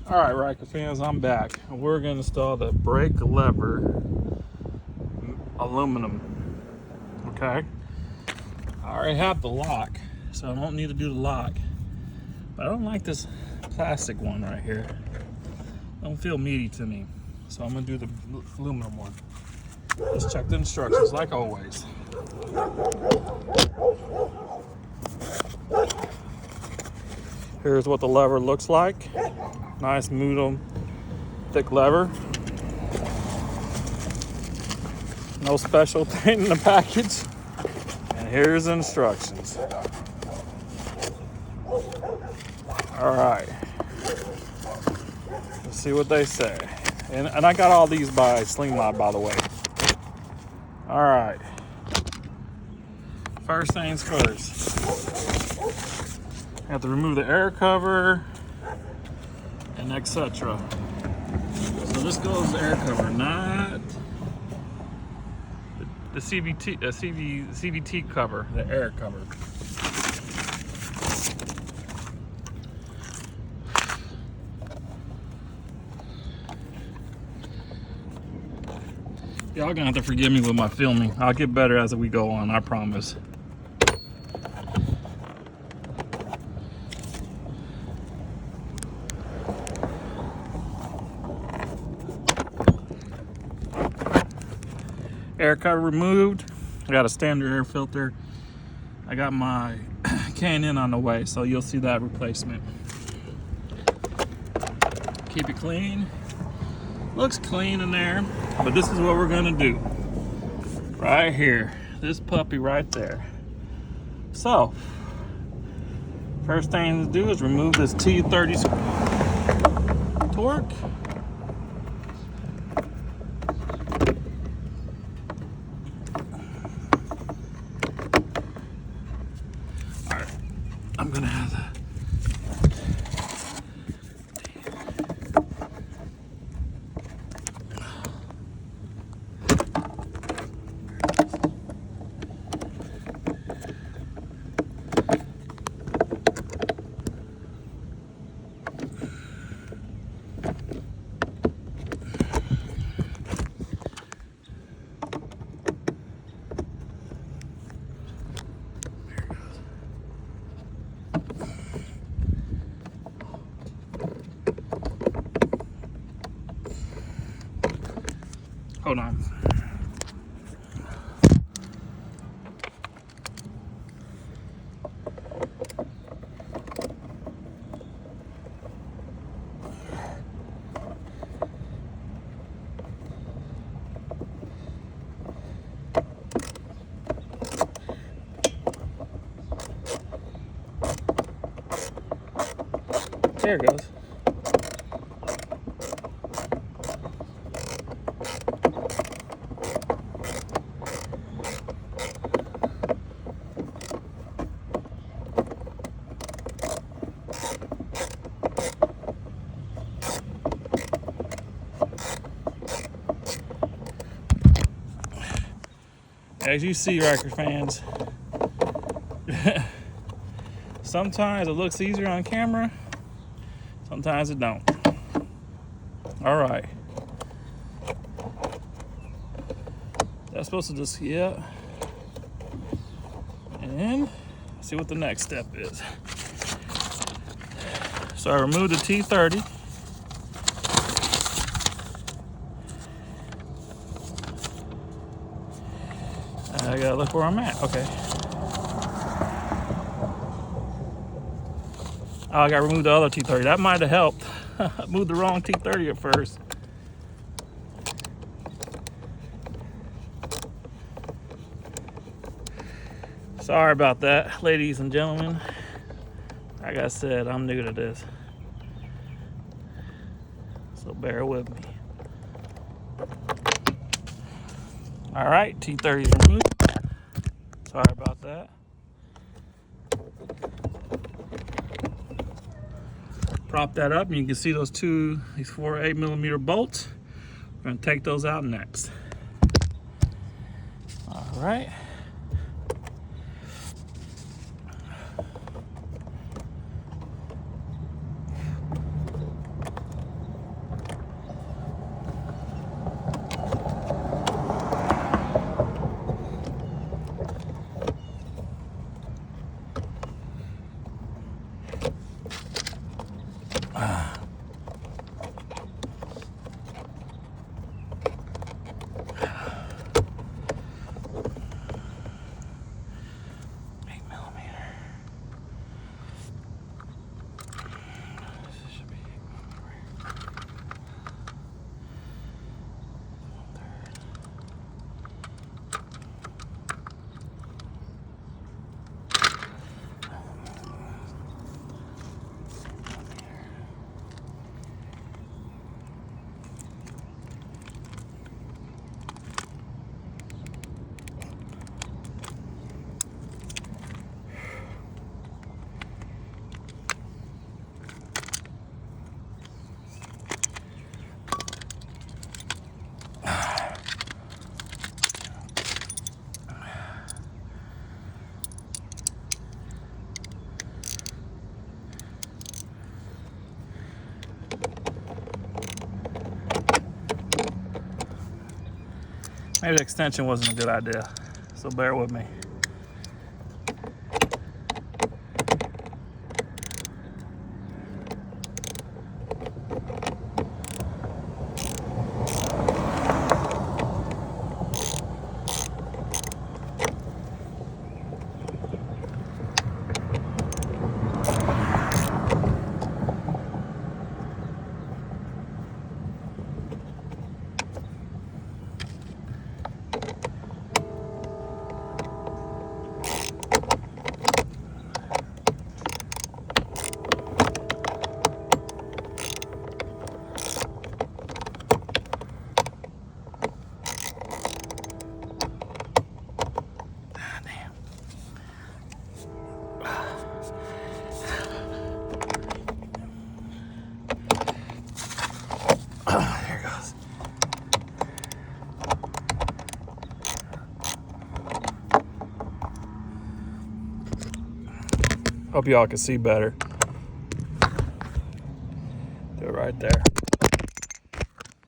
All right, Ryker fans, I'm back. We're going to install the brake lever aluminum. Okay. I already have the lock, so I don't need to do the lock. But I don't like this plastic one right here. Don't feel meaty to me. So I'm going to do the aluminum one. Let's check the instructions like always. Here's what the lever looks like. Nice medium thick lever. No special thing in the package. And here's the instructions. All right. Let's see what they say. And I got all these by Sling Mod, by the way. All right. First things first. I have to remove the air cover and etc. So this goes the air cover, not the CVT cover, the air cover. Y'all gonna have to forgive me with my filming. I'll get better as we go on, I promise. Air cover removed. I got a standard air filter. I got my Can Am on the way, so you'll see that replacement. Keep it clean. Looks clean in there, but this is what we're gonna do. Right here, this puppy right there. So, first thing to do is remove this T30 torque. I'm gonna have that. Hold on. There it goes. As you see, Ryker fans, sometimes it looks easier on camera, sometimes it don't. All right. That's supposed to just, yeah. And see what the next step is. So I removed the T30. I gotta look where I'm at. Okay. Oh, I gotta remove the other T30. That might have helped. I moved the wrong T30 at first. Sorry about that, ladies and gentlemen. Like I said, I'm new to this, so bear with me. All right, T30 is removed. Sorry about that. Prop that up and you can see these four 8mm bolts. We're gonna take those out next. All right. Maybe the extension wasn't a good idea, so bear with me. There it goes. Hope y'all can see better. Do it right there.